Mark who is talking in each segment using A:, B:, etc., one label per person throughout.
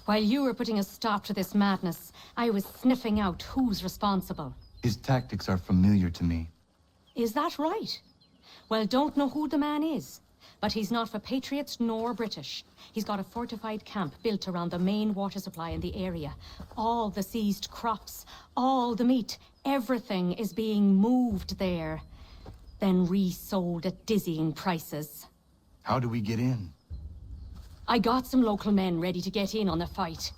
A: While you were putting a stop to this madness, I was sniffing out who's responsible.
B: His tactics are familiar to me.
A: Is that right? Well, don't know who the man is, but he's not for Patriots nor British. He's got a fortified camp built around the main water supply in the area. All the seized crops, all the meat, everything is being moved there, then resold at dizzying prices.
B: How do we get in?
A: I got some local men ready to get in on the fight.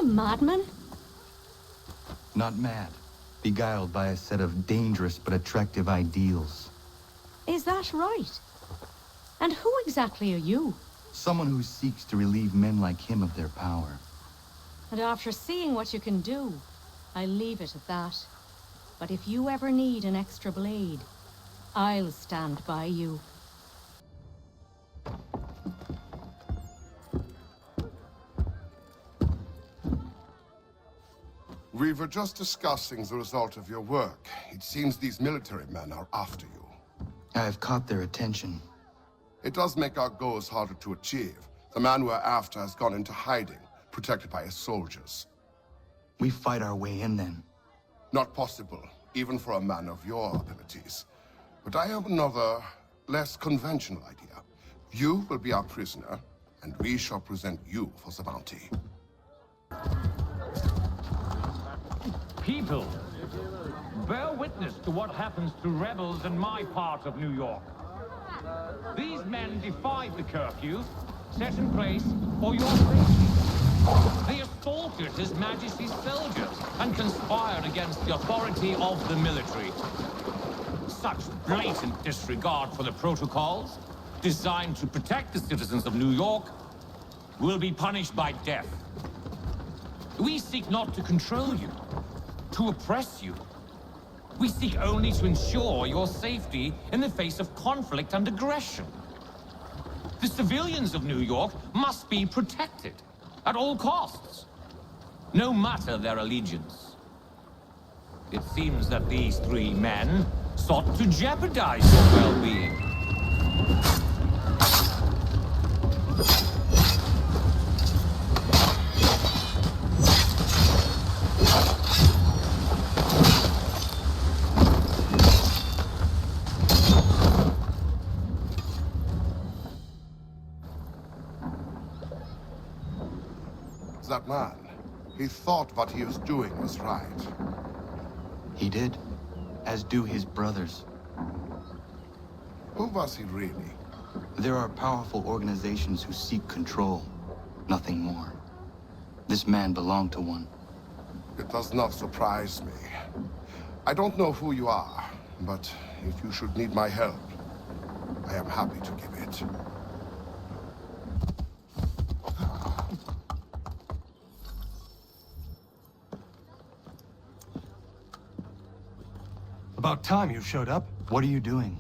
A: Madman?
B: Not mad. Beguiled by a set of dangerous but attractive ideals.
A: Is that right? And who exactly are you?
B: Someone who seeks to relieve men like him of their power.
A: And after seeing what you can do, I leave it at that. But if you ever need an extra blade, I'll stand by you.
C: We were just discussing the result of your work. It seems these military men are after you.
B: I have caught their attention.
C: It does make our goals harder to achieve. The man we're after has gone into hiding, protected by his soldiers.
B: We fight our way in then.
C: Not possible, even for a man of your abilities. But I have another, less conventional idea. You will be our prisoner, and we shall present you for the bounty.
D: People, bear witness to what happens to rebels in my part of New York. These men defied the curfew set in place for your safety. They assaulted His Majesty's soldiers and conspired against the authority of the military. Such blatant disregard for the protocols, designed to protect the citizens of New York, will be punished by death. We seek not to control you, to oppress you. We seek only to ensure your safety in the face of conflict and aggression. The civilians of New York must be protected at all costs, no matter their allegiance. It seems that these three men sought to jeopardize your well-being.
C: That man, he thought what he was doing was right.
B: He did, as do his brothers.
C: Who was he really?
B: There are powerful organizations who seek control, nothing more. This man belonged to one.
C: It does not surprise me. I don't know who you are, but if you should need my help, I am happy to give it.
E: About time you showed up.
B: What are you doing?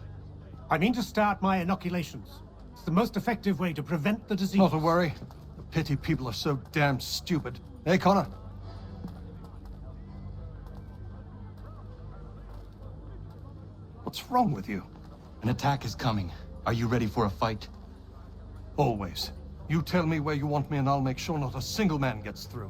F: I mean to start my inoculations. It's the most effective way to prevent the disease.
E: Not to worry. The pity people are so damn stupid. Hey, Connor. What's wrong with you?
B: An attack is coming. Are you ready for a fight?
E: Always. You tell me where you want me and I'll make sure not a single man gets through.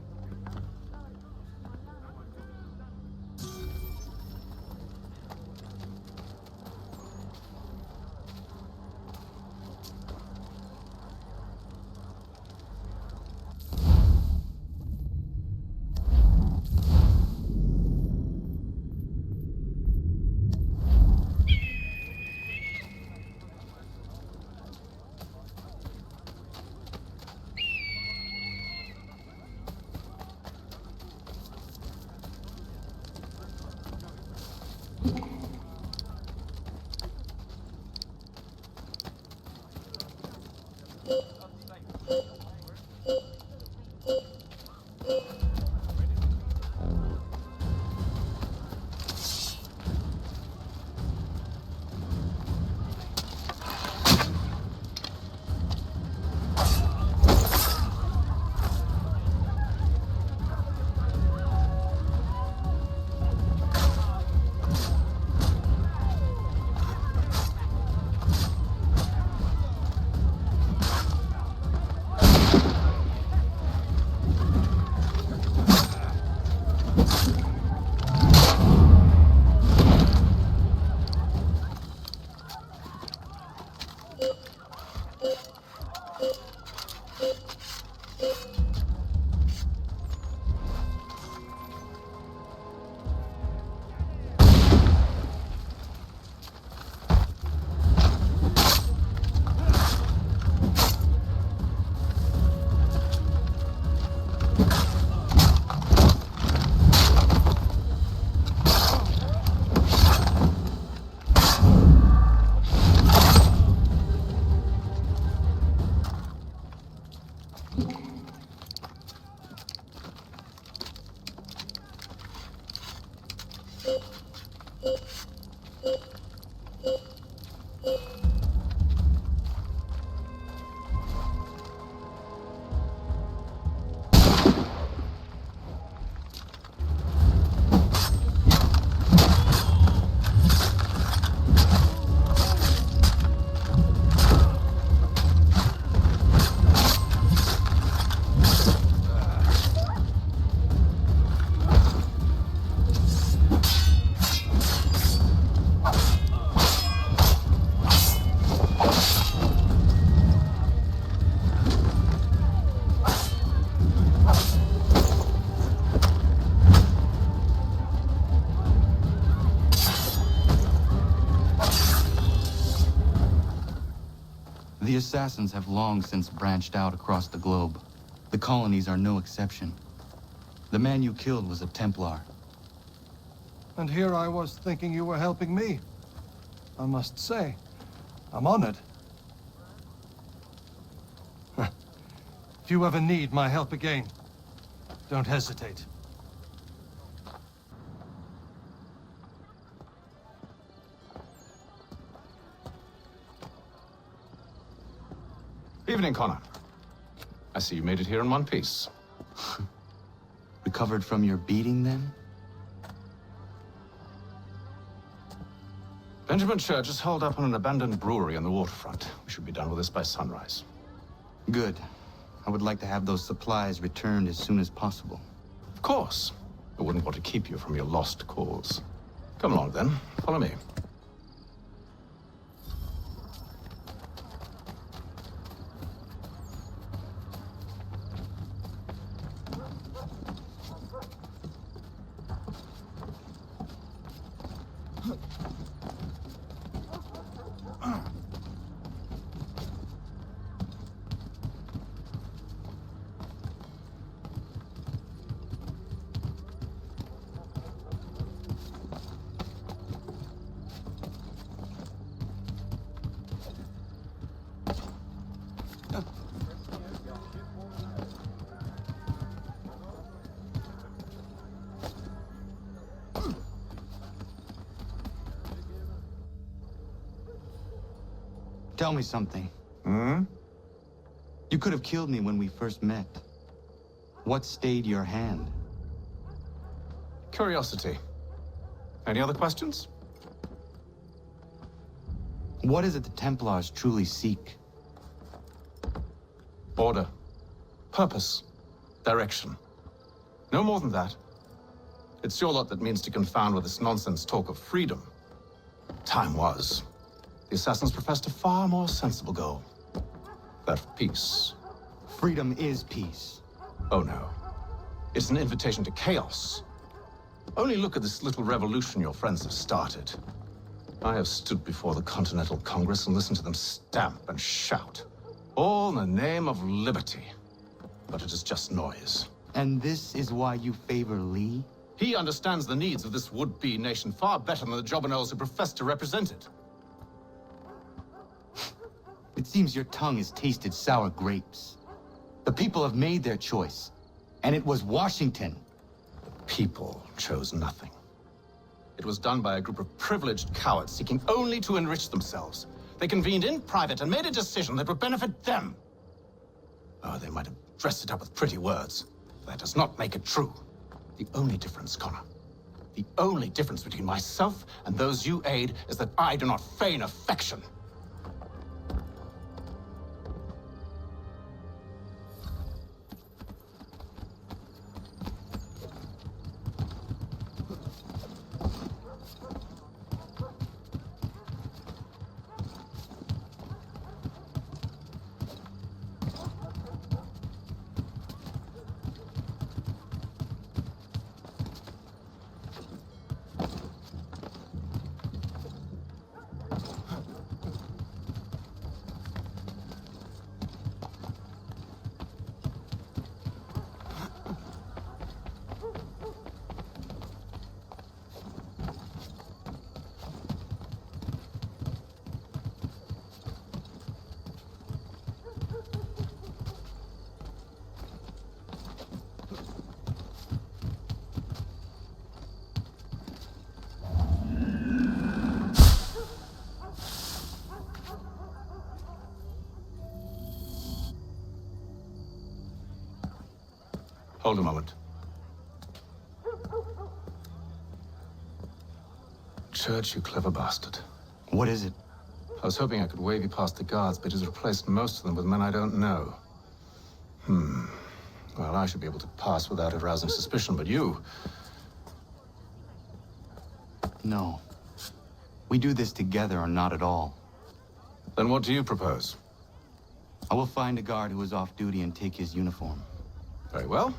B: The assassins have long since branched out across the globe. The colonies are no exception. The man you killed was a Templar.
E: And here I was thinking you were helping me. I must say, I'm honored. If you ever need my help again, don't hesitate.
G: Evening, Connor. I see you made it here in one piece.
B: Recovered from your beating, then?
G: Benjamin Church is holed up on an abandoned brewery on the waterfront. We should be done with this by sunrise.
B: Good. I would like to have those supplies returned as soon as possible.
G: Of course. I wouldn't want to keep you from your lost cause. Come along, then. Follow me.
B: Tell me something. You could have killed me when we first met. What stayed your hand?
G: Curiosity. Any other questions?
B: What is it the Templars truly seek?
G: Order. Purpose. Direction. No more than that. It's your lot that means to confound with this nonsense talk of freedom. Time was. The assassins professed a far more sensible goal. That of peace.
B: Freedom is peace.
G: Oh no. It's an invitation to chaos. Only look at this little revolution your friends have started. I have stood before the Continental Congress and listened to them stamp and shout. All in the name of liberty. But it is just noise.
B: And this is why you favor Lee?
G: He understands the needs of this would-be nation far better than the jobberknolls who profess to represent it.
B: It seems your tongue has tasted sour grapes. The people have made their choice, and it was Washington.
G: The people chose nothing. It was done by a group of privileged cowards seeking only to enrich themselves. They convened in private and made a decision that would benefit them. Oh, they might have dressed it up with pretty words, but that does not make it true. The only difference, Connor, the only difference between myself and those you aid is that I do not feign affection. Hold a moment. Church, you clever bastard.
B: What is it?
G: I was hoping I could wave you past the guards, but he's replaced most of them with men I don't know. Well, I should be able to pass without arousing suspicion, but you...
B: No. We do this together or not at all.
G: Then what do you propose?
B: I will find a guard who is off duty and take his uniform.
G: Very well.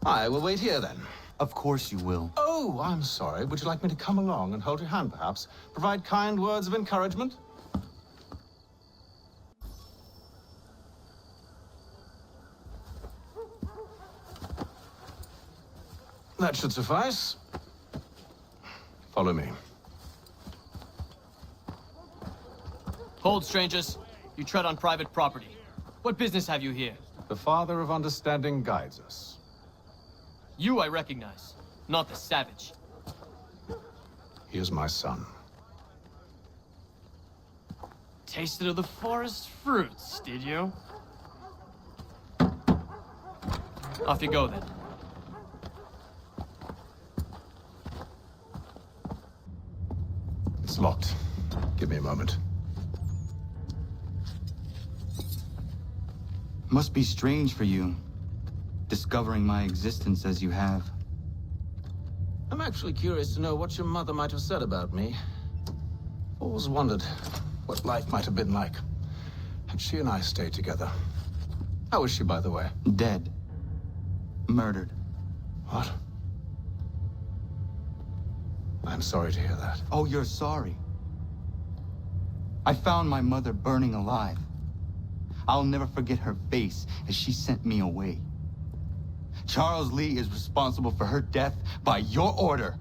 G: I will wait here, then.
B: Of course you will.
G: Oh, I'm sorry. Would you like me to come along and hold your hand, perhaps? Provide kind words of encouragement? That should suffice. Follow me.
H: Hold, strangers. You tread on private property. What business have you here?
G: The Father of Understanding guides us.
H: You I recognize, not the savage.
G: He is my son.
H: Tasted of the forest fruits, did you? Off you go, then.
G: It's locked. Give me a moment.
B: Must be strange for you, discovering my existence as you have.
G: I'm actually curious to know what your mother might have said about me. Always wondered what life might have been like had she and I stayed together. How is she, by the way?
B: Dead. Murdered.
G: What? I'm sorry to hear that.
B: Oh, you're sorry. I found my mother burning alive. I'll never forget her face as she sent me away. Charles Lee is responsible for her death by your order.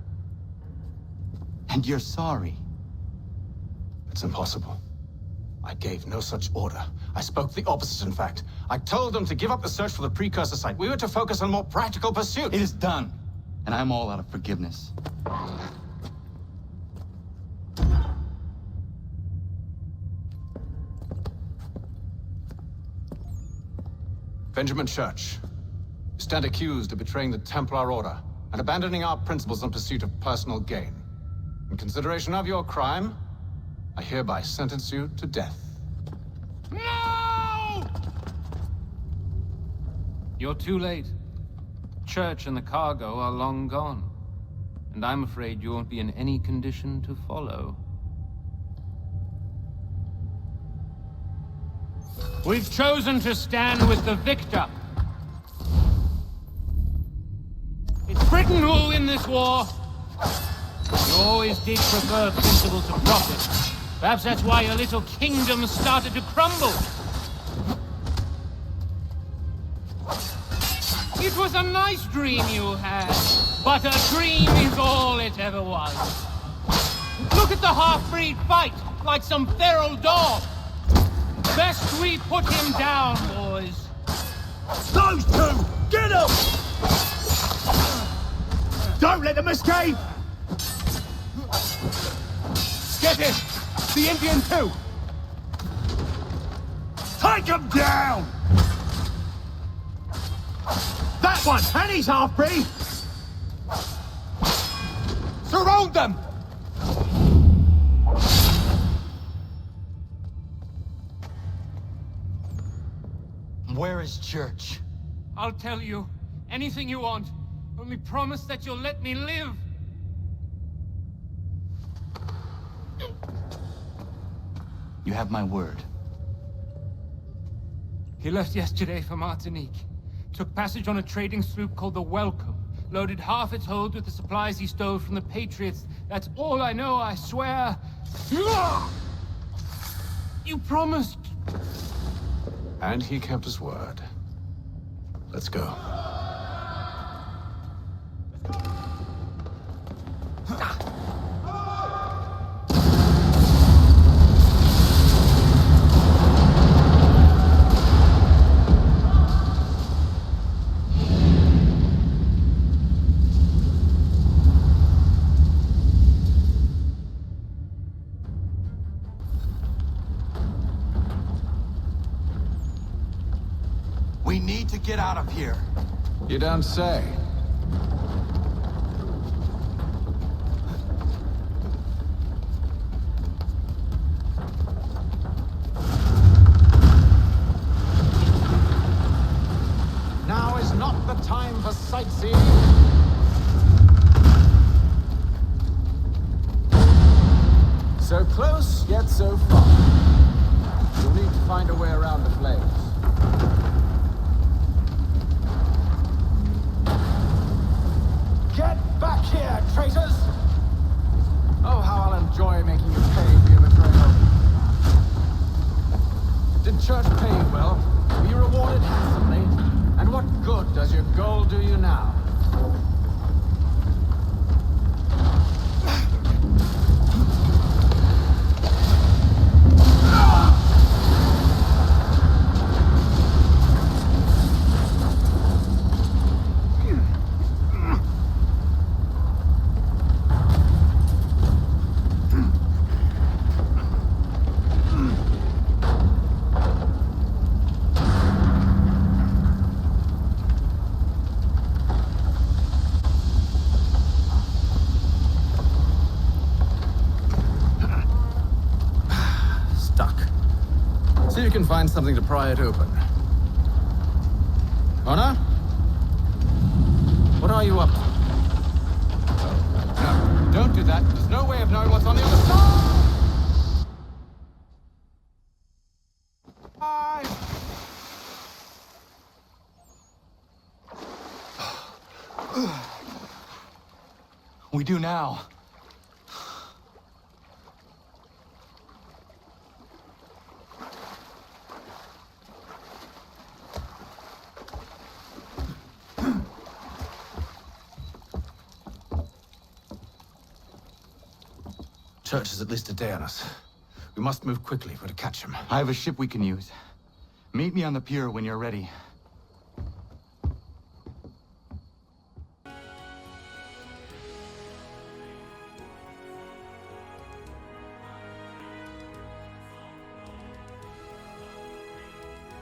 B: And you're sorry.
G: It's impossible. I gave no such order. I spoke the opposite, in fact. I told them to give up the search for the precursor site. We were to focus on more practical pursuits.
B: It is done, and I'm all out of forgiveness.
G: Benjamin Church, you stand accused of betraying the Templar Order and abandoning our principles in pursuit of personal gain. In consideration of your crime, I hereby sentence you to death.
D: No! You're too late. Church and the cargo are long gone. And I'm afraid you won't be in any condition to follow. We've chosen to stand with the victor. It's Britain who will win this war. You always did prefer principle to profit. Perhaps that's why your little kingdom started to crumble. It was a nice dream you had, but a dream is all it ever was. Look at the half-breed fight, like some feral dog. Best we put him down, boys.
I: Those two! Get them! Don't let them escape! Get him! The Indian too! Take him down! That one! And he's half-breed! Surround them!
B: Where is Church?
D: I'll tell you anything you want. Only promise that you'll let me live.
B: You have my word.
D: He left yesterday for Martinique. Took passage on a trading sloop called the Welcome. Loaded half its hold with the supplies he stole from the Patriots. That's all I know, I swear. You promised.
G: And he kept his word. Let's go.
B: We need to get out of here.
G: You don't say. Now is not the time for sightseeing. So close, yet so far. You'll need to find a way around the flames. Get back here, traitors! Oh, how I'll enjoy making you pay for your betrayal. Did Church pay you well? Were you rewarded handsomely? And what good does your gold do you now? See if you can find something to pry it open. Honor? What are you up to? No, don't do that. There's no way of knowing what's on the other side!
B: We do now.
G: Church is at least a day on us. We must move quickly if we're to catch him.
B: I have a ship we can use. Meet me on the pier when you're ready.